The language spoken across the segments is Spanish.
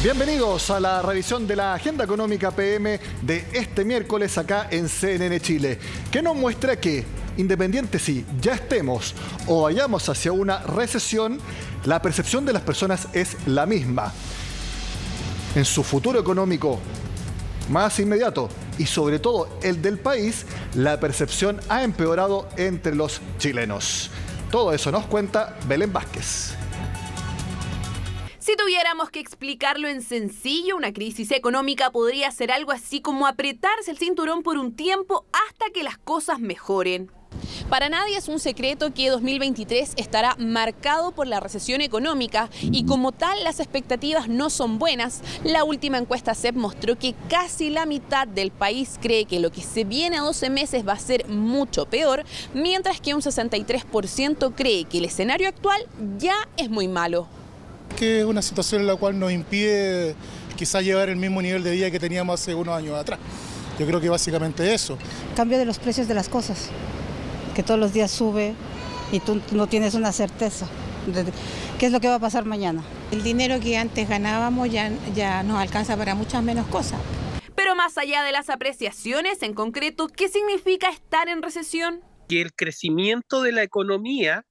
Bienvenidos a la revisión de la Agenda Económica PM de este miércoles acá en CNN Chile, que nos muestra que, independiente si ya estemos o vayamos hacia una recesión, la percepción de las personas es la misma. En su futuro económico más inmediato y sobre todo el del país, la percepción ha empeorado entre los chilenos. Todo eso nos cuenta Belén Vázquez. Si tuviéramos que explicarlo en sencillo, una crisis económica podría ser algo así como apretarse el cinturón por un tiempo hasta que las cosas mejoren. Para nadie es un secreto que 2023 estará marcado por la recesión económica y como tal las expectativas no son buenas. La última encuesta CEP mostró que casi la mitad del país cree que lo que se viene a 12 meses va a ser mucho peor, mientras que un 63% cree que el escenario actual ya es muy malo. Que es una situación en la cual nos impide quizás llevar el mismo nivel de vida que teníamos hace unos años atrás. Yo creo que básicamente eso. Cambio de los precios de las cosas, que todos los días sube y tú no tienes una certeza de qué es lo que va a pasar mañana. El dinero que antes ganábamos ya nos alcanza para muchas menos cosas. Pero más allá de las apreciaciones, en concreto, ¿qué significa estar en recesión? Que el crecimiento de la economía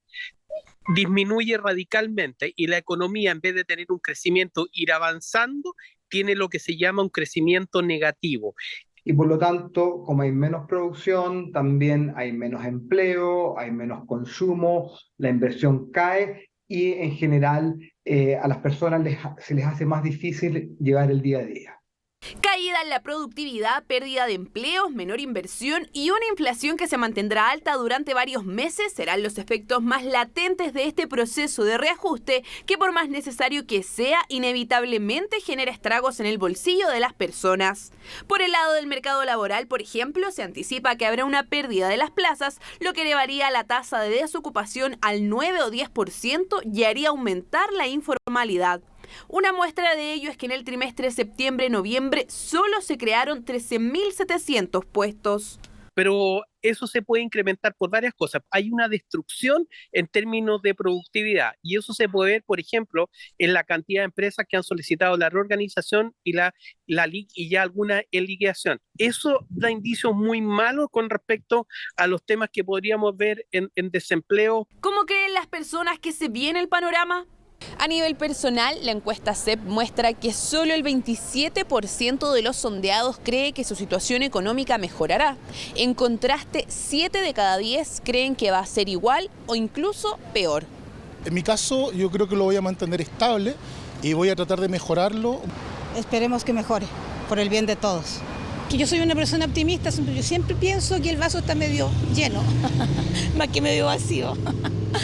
disminuye radicalmente y la economía, en vez de tener un crecimiento, ir avanzando, tiene lo que se llama un crecimiento negativo. Y por lo tanto, como hay menos producción, también hay menos empleo, hay menos consumo, la inversión cae y en general a las personas se les hace más difícil llevar el día a día. Caída en la productividad, pérdida de empleos, menor inversión y una inflación que se mantendrá alta durante varios meses serán los efectos más latentes de este proceso de reajuste que, por más necesario que sea, inevitablemente genera estragos en el bolsillo de las personas. Por el lado del mercado laboral, por ejemplo, se anticipa que habrá una pérdida de las plazas, lo que elevaría la tasa de desocupación al 9 o 10% y haría aumentar la informalidad. Una muestra de ello es que en el trimestre septiembre-noviembre solo se crearon 13.700 puestos. Pero eso se puede incrementar por varias cosas. Hay una destrucción en términos de productividad y eso se puede ver, por ejemplo, en la cantidad de empresas que han solicitado la reorganización y la y ya alguna liquidación. Eso da indicios muy malos con respecto a los temas que podríamos ver en desempleo. ¿Cómo creen las personas que se viene el panorama? A nivel personal, la encuesta CEP muestra que solo el 27% de los sondeados cree que su situación económica mejorará. En contraste, 7 de cada 10 creen que va a ser igual o incluso peor. En mi caso, yo creo que lo voy a mantener estable y voy a tratar de mejorarlo. Esperemos que mejore, por el bien de todos. Que yo soy una persona optimista, yo siempre pienso que el vaso está medio lleno, más que medio vacío.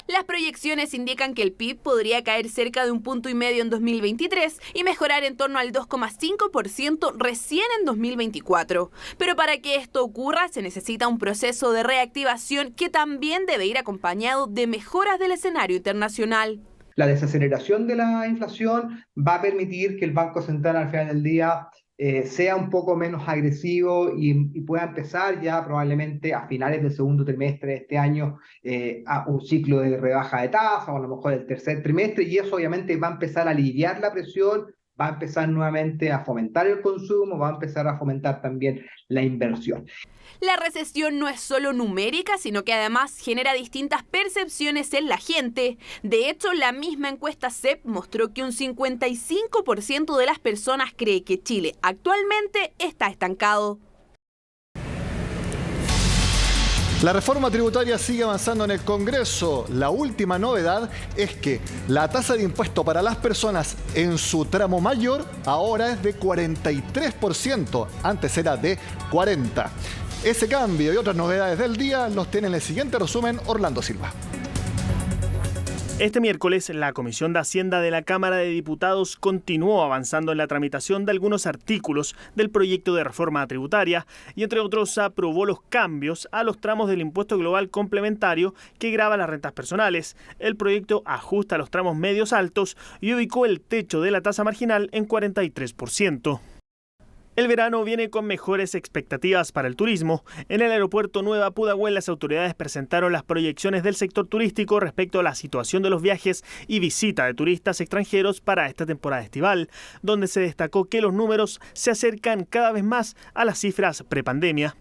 Las proyecciones indican que el PIB podría caer cerca de 1,5 puntos en 2023 y mejorar en torno al 2,5% recién en 2024. Pero para que esto ocurra se necesita un proceso de reactivación que también debe ir acompañado de mejoras del escenario internacional. La desaceleración de la inflación va a permitir que el Banco Central al final del día sea un poco menos agresivo y pueda empezar ya probablemente a finales del segundo trimestre de este año a un ciclo de rebaja de tasa o a lo mejor el tercer trimestre, y eso obviamente va a empezar a aliviar la presión, va a empezar nuevamente a fomentar el consumo, va a empezar a fomentar también la inversión. La recesión no es solo numérica, sino que además genera distintas percepciones en la gente. De hecho, la misma encuesta CEP mostró que un 55% de las personas cree que Chile actualmente está estancado. La reforma tributaria sigue avanzando en el Congreso. La última novedad es que la tasa de impuesto para las personas en su tramo mayor ahora es de 43%, antes era de 40%. Ese cambio y otras novedades del día los tiene en el siguiente resumen Orlando Silva. Este miércoles, la Comisión de Hacienda de la Cámara de Diputados continuó avanzando en la tramitación de algunos artículos del proyecto de reforma tributaria y, entre otros, aprobó los cambios a los tramos del impuesto global complementario que grava las rentas personales. El proyecto ajusta los tramos medios altos y ubicó el techo de la tasa marginal en 43%. El verano viene con mejores expectativas para el turismo. En el aeropuerto Nueva Pudahuel, las autoridades presentaron las proyecciones del sector turístico respecto a la situación de los viajes y visita de turistas extranjeros para esta temporada estival, donde se destacó que los números se acercan cada vez más a las cifras prepandemia.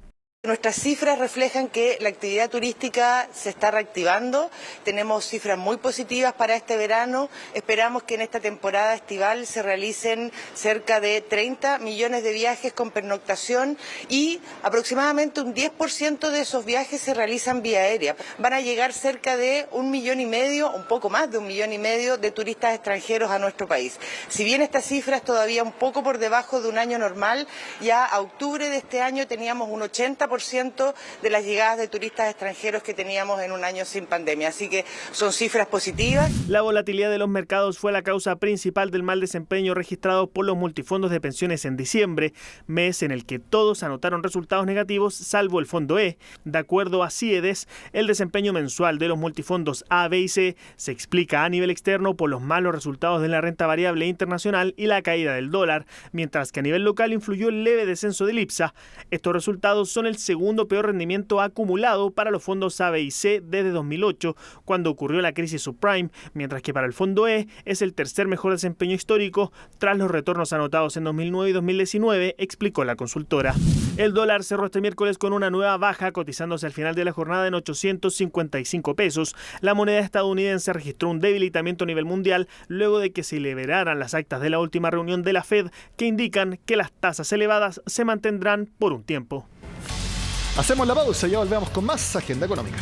Nuestras cifras reflejan que la actividad turística se está reactivando, tenemos cifras muy positivas para este verano, esperamos que en esta temporada estival se realicen cerca de 30 millones de viajes con pernoctación y aproximadamente un 10% de esos viajes se realizan vía aérea. Van a llegar cerca de 1,5 millones, un poco más de 1,5 millones de turistas extranjeros a nuestro país. Si bien esta cifra es todavía un poco por debajo de un año normal, ya a octubre de este año teníamos un 80% de las llegadas de turistas extranjeros que teníamos en un año sin pandemia. Así que son cifras positivas. La volatilidad de los mercados fue la causa principal del mal desempeño registrado por los multifondos de pensiones en diciembre, mes en el que todos anotaron resultados negativos salvo el Fondo E. De acuerdo a CIEDES, el desempeño mensual de los multifondos A, B y C se explica a nivel externo por los malos resultados de la renta variable internacional y la caída del dólar, mientras que a nivel local influyó el leve descenso del IPSA. Estos resultados son el segundo peor rendimiento acumulado para los fondos A, B y C desde 2008, cuando ocurrió la crisis subprime, mientras que para el Fondo E es el tercer mejor desempeño histórico tras los retornos anotados en 2009 y 2019, explicó la consultora. El dólar cerró este miércoles con una nueva baja, cotizándose al final de la jornada en 855 pesos. La moneda estadounidense registró un debilitamiento a nivel mundial luego de que se liberaran las actas de la última reunión de la Fed, que indican que las tasas elevadas se mantendrán por un tiempo. Hacemos la pausa y ya volvemos con más Agenda Económica.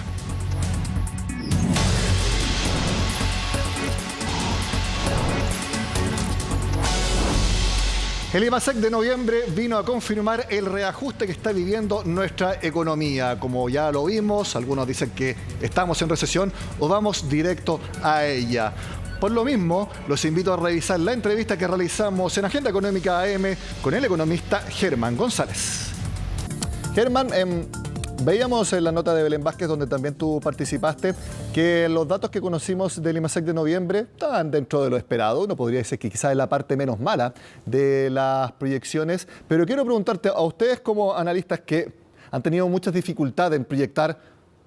El IMASEC de noviembre vino a confirmar el reajuste que está viviendo nuestra economía. Como ya lo vimos, algunos dicen que estamos en recesión o vamos directo a ella. Por lo mismo, los invito a revisar la entrevista que realizamos en Agenda Económica AM con el economista Germán González. Germán, veíamos en la nota de Belén Vázquez, donde también tú participaste, que los datos que conocimos del IMASEC de noviembre estaban dentro de lo esperado. Uno podría decir que quizás es la parte menos mala de las proyecciones, pero quiero preguntarte a ustedes como analistas que han tenido muchas dificultades en proyectar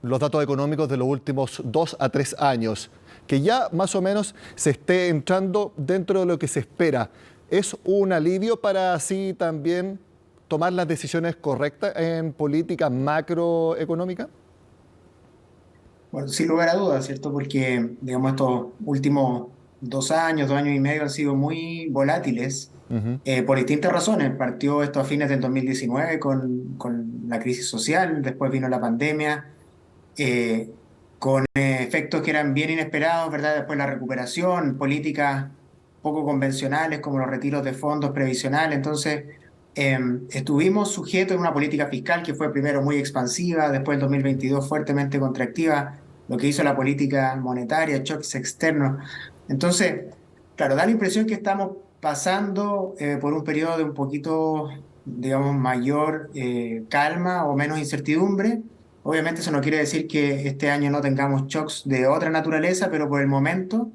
los datos económicos de los últimos 2 a 3 años, que ya más o menos se esté entrando dentro de lo que se espera. ¿Es un alivio para así también tomar las decisiones correctas en política macroeconómica? Bueno, sin lugar a dudas, ¿cierto? Porque, digamos, estos últimos 2 años, 2 años y medio han sido muy volátiles por distintas razones. Partió esto a fines del 2019 con la crisis social, después vino la pandemia, con efectos que eran bien inesperados, ¿verdad? Después la recuperación, políticas poco convencionales como los retiros de fondos previsionales. Entonces, estuvimos sujetos a una política fiscal que fue primero muy expansiva, después el 2022 fuertemente contractiva, lo que hizo la política monetaria, choques externos. Entonces, claro, da la impresión que estamos pasando por un periodo de un poquito, digamos, mayor calma o menos incertidumbre. Obviamente eso no quiere decir que este año no tengamos shocks de otra naturaleza, pero por el momento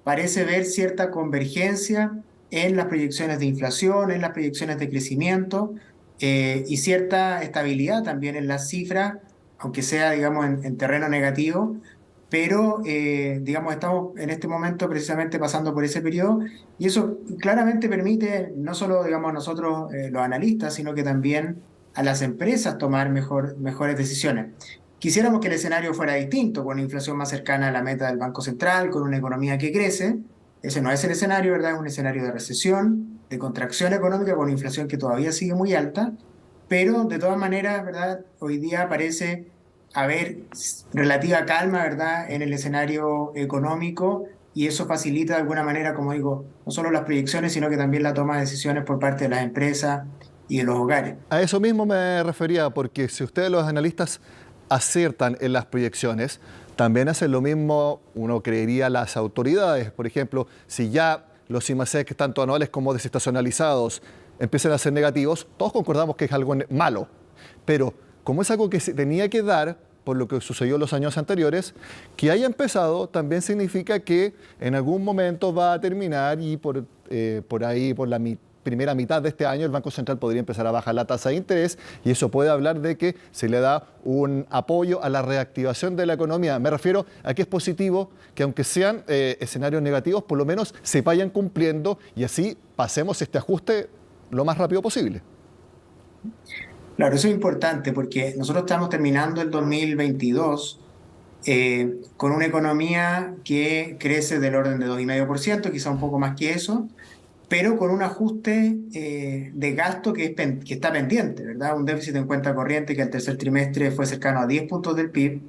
parece ver cierta convergencia en las proyecciones de inflación, en las proyecciones de crecimiento y cierta estabilidad también en las cifras, aunque sea, digamos, en terreno negativo, pero, digamos, estamos en este momento precisamente pasando por ese periodo y eso claramente permite no solo, digamos, a nosotros los analistas, sino que también a las empresas tomar mejores decisiones. Quisiéramos que el escenario fuera distinto, con una inflación más cercana a la meta del Banco Central, con una economía que crece. Ese no es el escenario, ¿verdad? Es un escenario de recesión, de contracción económica con inflación que todavía sigue muy alta, pero de todas maneras, ¿verdad? Hoy día parece haber relativa calma, ¿verdad? En el escenario económico y eso facilita de alguna manera, como digo, no solo las proyecciones, sino que también la toma de decisiones por parte de las empresas y de los hogares. A eso mismo me refería, porque si ustedes los analistas aciertan en las proyecciones, también hacen lo mismo, uno creería, las autoridades. Por ejemplo, si ya los IMASEC, tanto anuales como desestacionalizados, empiezan a ser negativos, todos concordamos que es algo malo. Pero como es algo que se tenía que dar, por lo que sucedió en los años anteriores, que haya empezado también significa que en algún momento va a terminar y por ahí, por la primera mitad de este año el Banco Central podría empezar a bajar la tasa de interés y eso puede hablar de que se le da un apoyo a la reactivación de la economía. Me refiero a que es positivo que aunque sean escenarios negativos, por lo menos se vayan cumpliendo y así pasemos este ajuste lo más rápido posible. Claro, eso es importante porque nosotros estamos terminando el 2022 con una economía que crece del orden de 2,5%, quizá un poco más que eso, pero con un ajuste de gasto que está pendiente, ¿verdad? Un déficit en cuenta corriente que al tercer trimestre fue cercano a 10 puntos del PIB,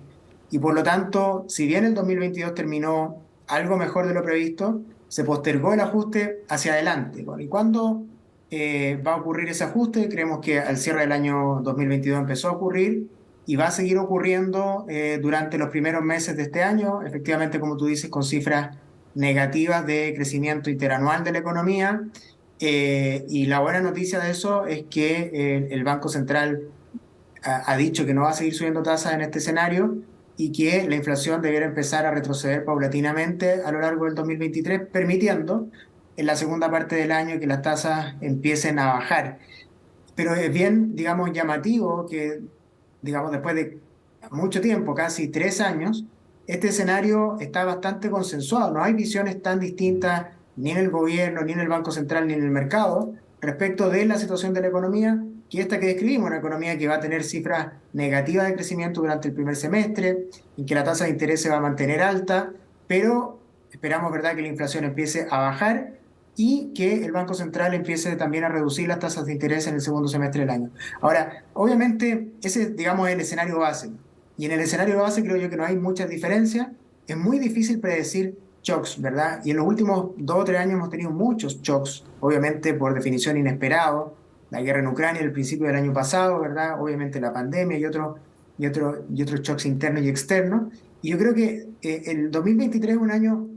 y por lo tanto, si bien el 2022 terminó algo mejor de lo previsto, se postergó el ajuste hacia adelante. Bueno, ¿y cuándo va a ocurrir ese ajuste? Creemos que al cierre del año 2022 empezó a ocurrir y va a seguir ocurriendo durante los primeros meses de este año, efectivamente, como tú dices, con cifras negativas de crecimiento interanual de la economía. Y la buena noticia de eso es que el Banco Central ha dicho que no va a seguir subiendo tasas en este escenario y que la inflación debiera empezar a retroceder paulatinamente a lo largo del 2023, permitiendo en la segunda parte del año que las tasas empiecen a bajar. Pero es bien, digamos, llamativo que, digamos, después de mucho tiempo, casi 3 años, este escenario está bastante consensuado. No hay visiones tan distintas ni en el gobierno, ni en el Banco Central, ni en el mercado respecto de la situación de la economía, que esta que describimos, una economía que va a tener cifras negativas de crecimiento durante el primer semestre, en que la tasa de interés se va a mantener alta, pero esperamos, ¿verdad?, que la inflación empiece a bajar y que el Banco Central empiece también a reducir las tasas de interés en el segundo semestre del año. Ahora, obviamente, ese, digamos, es el escenario base. Y en el escenario base creo yo que no hay muchas diferencias. Es muy difícil predecir shocks, ¿verdad? Y en los últimos 2 o 3 años hemos tenido muchos shocks, obviamente por definición inesperados. La guerra en Ucrania el principio del año pasado, ¿verdad? Obviamente la pandemia y otros shocks internos y externos. Y yo creo que el 2023 es un año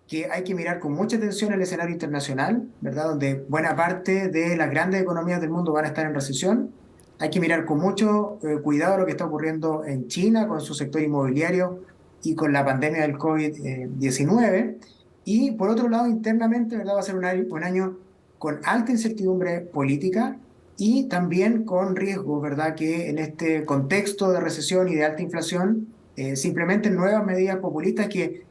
que hay que mirar con mucha atención el escenario internacional, ¿verdad? Donde buena parte de las grandes economías del mundo van a estar en recesión. Hay que mirar con mucho cuidado lo que está ocurriendo en China con su sector inmobiliario y con la pandemia del COVID-19. Y por otro lado, internamente, ¿verdad?, va a ser un año con alta incertidumbre política y también con riesgo, ¿verdad?, que en este contexto de recesión y de alta inflación se implementen nuevas medidas populistas que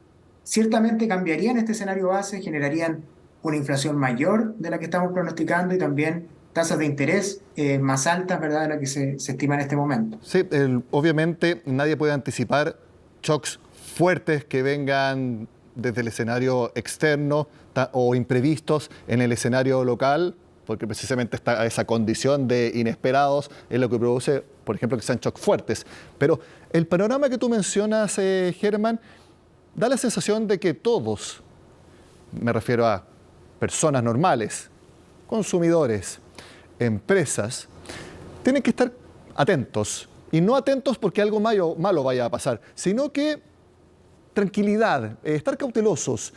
ciertamente cambiarían este escenario base, generarían una inflación mayor de la que estamos pronosticando y también tasas de interés más altas, ¿verdad?, de la que se estima en este momento. Sí, obviamente nadie puede anticipar shocks fuertes que vengan desde el escenario externo o imprevistos en el escenario local, porque precisamente está esa condición de inesperados es lo que produce, por ejemplo, que sean shocks fuertes. Pero el panorama que tú mencionas, Germán, da la sensación de que todos, me refiero a personas normales, consumidores, empresas, tienen que estar atentos. Y no atentos porque algo malo vaya a pasar, sino que tranquilidad, estar cautelosos,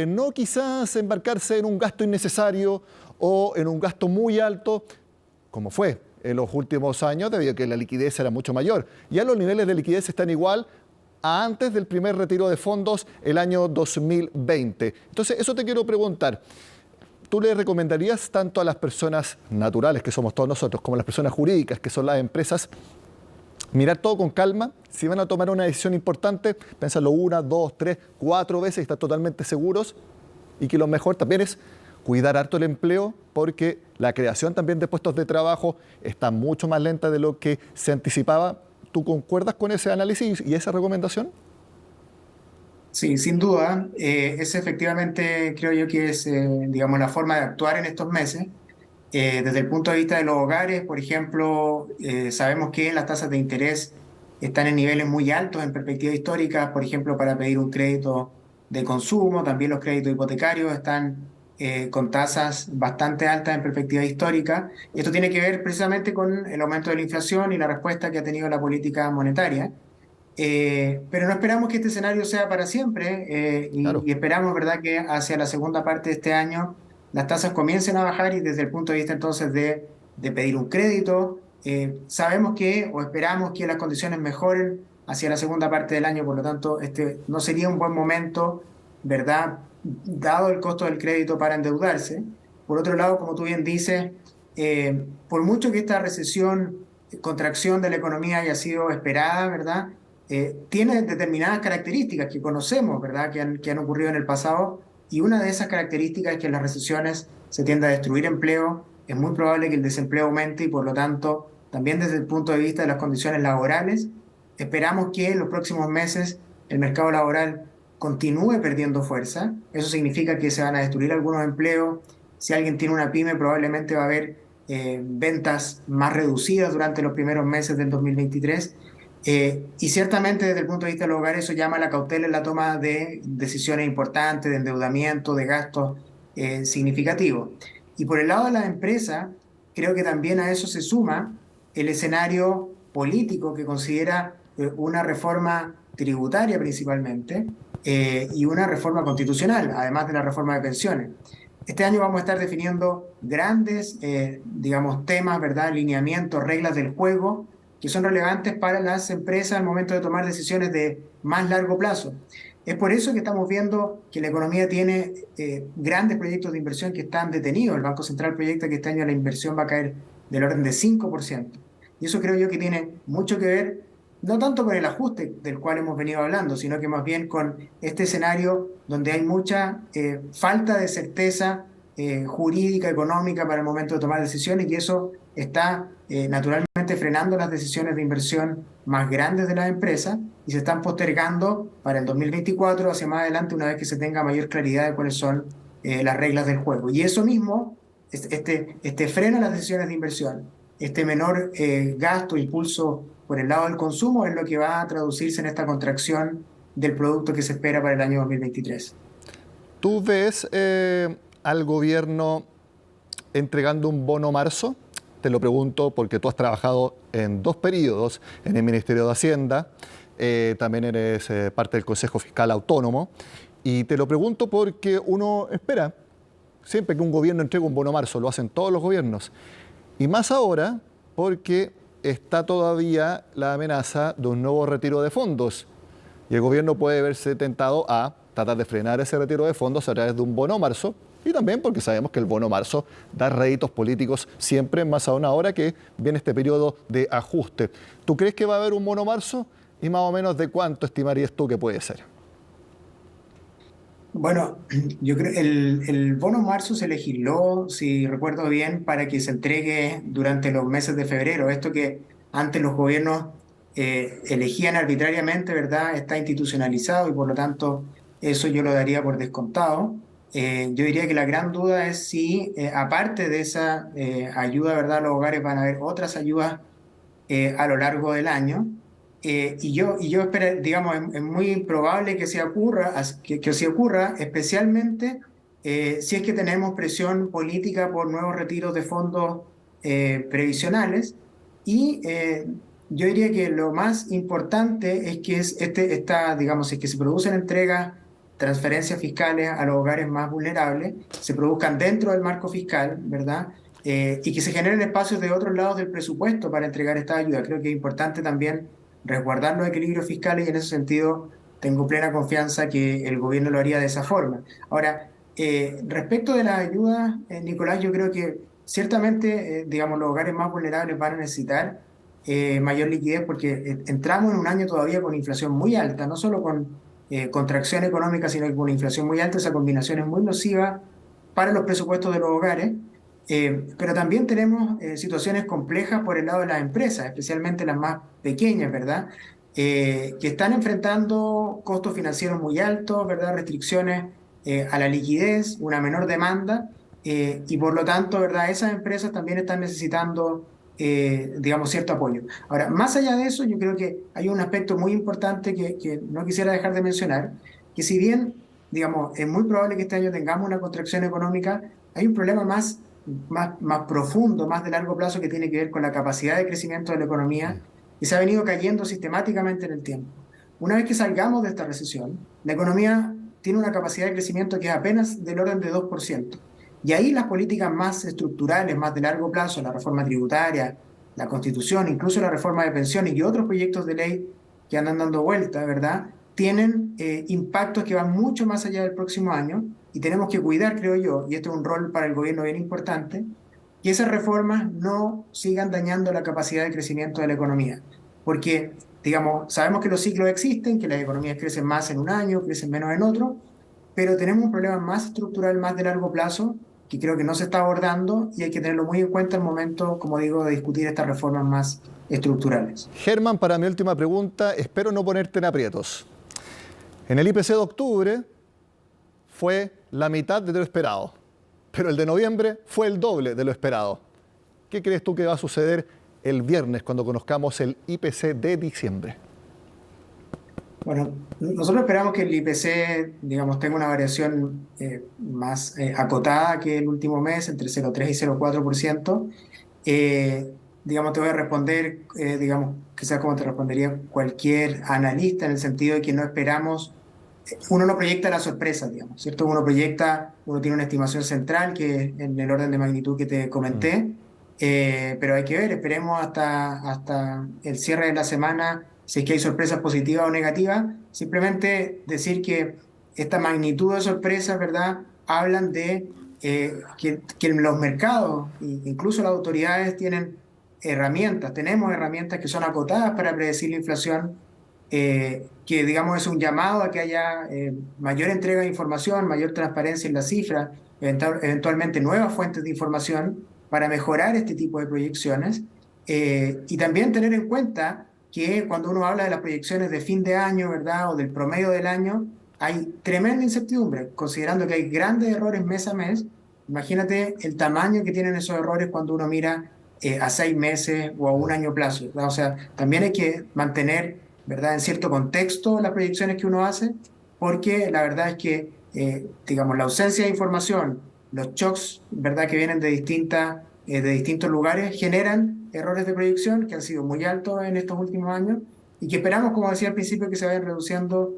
no quizás embarcarse en un gasto innecesario o en un gasto muy alto, como fue en los últimos años, debido a que la liquidez era mucho mayor. Ya los niveles de liquidez están igual a antes del primer retiro de fondos el año 2020. Entonces, eso te quiero preguntar. ¿Tú le recomendarías tanto a las personas naturales, que somos todos nosotros, como a las personas jurídicas, que son las empresas, mirar todo con calma? Si van a tomar una decisión importante, pensarlo 1, 2, 3, 4 veces y estar totalmente seguros. Y que lo mejor también es cuidar harto el empleo, porque la creación también de puestos de trabajo está mucho más lenta de lo que se anticipaba. ¿Tú concuerdas con ese análisis y esa recomendación? Sí, sin duda. Ese efectivamente creo yo que es, digamos, la forma de actuar en estos meses. Desde el punto de vista de los hogares, por ejemplo, sabemos que las tasas de interés están en niveles muy altos en perspectiva histórica, por ejemplo, para pedir un crédito de consumo. También los créditos hipotecarios están con tasas bastante altas en perspectiva histórica. Y esto tiene que ver precisamente con el aumento de la inflación y la respuesta que ha tenido la política monetaria. Pero no esperamos que este escenario sea para siempre Claro. y esperamos, ¿verdad?, que hacia la segunda parte de este año las tasas comiencen a bajar y desde el punto de vista entonces de pedir un crédito, sabemos que o esperamos que las condiciones mejoren hacia la segunda parte del año, por lo tanto este no sería un buen momento, ¿verdad?, dado el costo del crédito para endeudarse. Por otro lado, como tú bien dices, por mucho que esta recesión, contracción de la economía haya sido esperada, ¿verdad? Tiene determinadas características que conocemos, ¿verdad? Que han ocurrido en el pasado, y una de esas características es que en las recesiones se tiende a destruir empleo, es muy probable que el desempleo aumente y por lo tanto, también desde el punto de vista de las condiciones laborales, esperamos que en los próximos meses el mercado laboral continúe perdiendo fuerza. Eso significa que se van a destruir algunos empleos. Si alguien tiene una pyme, probablemente va a haber ventas más reducidas durante los primeros meses del 2023. Y ciertamente desde el punto de vista de los hogares eso llama a la cautela en la toma de decisiones importantes, de endeudamiento, de gastos significativos. Y por el lado de las empresas, creo que también a eso se suma el escenario político que considera una reforma tributaria principalmente y una reforma constitucional, además de la reforma de pensiones. Este año vamos a estar definiendo grandes, digamos, temas, ¿verdad? Lineamientos, reglas del juego que son relevantes para las empresas al momento de tomar decisiones de más largo plazo. Es por eso que estamos viendo que la economía tiene grandes proyectos de inversión que están detenidos. El Banco Central proyecta que este año la inversión va a caer del orden de 5%. Y eso creo yo que tiene mucho que ver, no tanto con el ajuste del cual hemos venido hablando, sino que más bien con este escenario donde hay mucha falta de certeza jurídica, económica para el momento de tomar decisiones, y eso está naturalmente frenando las decisiones de inversión más grandes de las empresas y se están postergando para el 2024 hacia más adelante, una vez que se tenga mayor claridad de cuáles son las reglas del juego. Y eso mismo, este freno a las decisiones de inversión, este menor gasto, impulso por el lado del consumo, es lo que va a traducirse en esta contracción del producto que se espera para el año 2023. ¿Tú ves al gobierno entregando un bono marzo? Te lo pregunto porque tú has trabajado en 2 periodos en el Ministerio de Hacienda, también eres parte del Consejo Fiscal Autónomo, y te lo pregunto porque uno espera siempre que un gobierno entregue un bono marzo, lo hacen todos los gobiernos, y más ahora porque está todavía la amenaza de un nuevo retiro de fondos, y el gobierno puede verse tentado a tratar de frenar ese retiro de fondos a través de un bono marzo, y también porque sabemos que el bono marzo da réditos políticos siempre, más aún ahora que viene este periodo de ajuste. ¿Tú crees que va a haber un bono marzo? Y más o menos, ¿de cuánto estimarías tú que puede ser? Bueno, yo creo que el bono marzo se legisló, si recuerdo bien, para que se entregue durante los meses de febrero. Esto que antes los gobiernos elegían arbitrariamente, ¿verdad? Está institucionalizado y por lo tanto eso yo lo daría por descontado. Yo diría que la gran duda es si, aparte de esa ayuda, ¿verdad?, a los hogares van a haber otras ayudas a lo largo del año. Y yo espero, digamos, es muy probable que así ocurra, especialmente si es que tenemos presión política por nuevos retiros de fondos previsionales. Y yo diría que lo más importante es que digamos, es que se producen entregas, transferencias fiscales a los hogares más vulnerables, se produzcan dentro del marco fiscal, ¿verdad? Y que se generen espacios de otros lados del presupuesto para entregar esta ayuda. Creo que es importante también resguardar los equilibrios fiscales y en ese sentido tengo plena confianza que el gobierno lo haría de esa forma. Ahora, respecto de las ayudas, Nicolás, yo creo que ciertamente, digamos, los hogares más vulnerables van a necesitar mayor liquidez porque entramos en un año todavía con inflación muy alta, no solo con contracción económica, sino que con una inflación muy alta. Esa combinación es muy nociva para los presupuestos de los hogares, pero también tenemos situaciones complejas por el lado de las empresas, especialmente las más pequeñas, ¿verdad? Que están enfrentando costos financieros muy altos, ¿verdad? Restricciones a la liquidez, una menor demanda, y por lo tanto, ¿verdad?, esas empresas también están necesitando digamos, cierto apoyo. Ahora, más allá de eso, yo creo que hay un aspecto muy importante que no quisiera dejar de mencionar, que si bien, digamos, es muy probable que este año tengamos una contracción económica, hay un problema más profundo, más de largo plazo, que tiene que ver con la capacidad de crecimiento de la economía, que se ha venido cayendo sistemáticamente en el tiempo. Una vez que salgamos de esta recesión, la economía tiene una capacidad de crecimiento que es apenas del orden de 2%. Y ahí las políticas más estructurales, más de largo plazo, la reforma tributaria, la Constitución, incluso la reforma de pensiones y otros proyectos de ley que andan dando vuelta, ¿verdad?, tienen impactos que van mucho más allá del próximo año y tenemos que cuidar, creo yo, y esto es un rol para el gobierno bien importante, que esas reformas no sigan dañando la capacidad de crecimiento de la economía. Porque, digamos, sabemos que los ciclos existen, que las economías crecen más en un año, crecen menos en otro, pero tenemos un problema más estructural, más de largo plazo, que creo que no se está abordando y hay que tenerlo muy en cuenta al momento, como digo, de discutir estas reformas más estructurales. Germán, para mi última pregunta, espero no ponerte en aprietos. En el IPC de octubre fue la mitad de lo esperado, pero el de noviembre fue el doble de lo esperado. ¿Qué crees tú que va a suceder el viernes cuando conozcamos el IPC de diciembre? Bueno, nosotros esperamos que el IPC, digamos, tenga una variación más acotada que el último mes, entre 0,3 y 0,4%. Digamos, te voy a responder, digamos, quizás como te respondería cualquier analista, en el sentido de que no esperamos, uno no proyecta la sorpresa, digamos, ¿cierto? Uno tiene una estimación central que es en el orden de magnitud que te comenté, pero hay que ver, esperemos hasta el cierre de la semana, si es que hay sorpresas positivas o negativas. Simplemente decir que esta magnitud de sorpresas, ¿verdad?, hablan de que los mercados, incluso las autoridades, tenemos herramientas que son acotadas para predecir la inflación, que digamos es un llamado a que haya mayor entrega de información, mayor transparencia en las cifras, eventualmente nuevas fuentes de información para mejorar este tipo de proyecciones, y también tener en cuenta que cuando uno habla de las proyecciones de fin de año, ¿verdad?, o del promedio del año, hay tremenda incertidumbre, considerando que hay grandes errores mes a mes. Imagínate el tamaño que tienen esos errores cuando uno mira a 6 meses o a un año plazo, ¿verdad? O sea, también hay que mantener, ¿verdad?, en cierto contexto las proyecciones que uno hace, porque la verdad es que, digamos, la ausencia de información, los shocks, ¿verdad?, que vienen de distintos lugares, generan errores de proyección que han sido muy altos en estos últimos años y que esperamos, como decía al principio, que se vayan reduciendo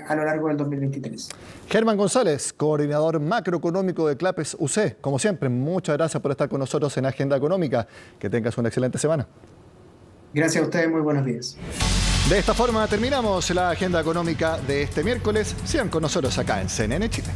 a lo largo del 2023. Germán González, coordinador macroeconómico de Clapes UC. Como siempre, muchas gracias por estar con nosotros en Agenda Económica. Que tengas una excelente semana. Gracias a ustedes, muy buenos días. De esta forma terminamos la Agenda Económica de este miércoles. Sigan con nosotros acá en CNN Chile.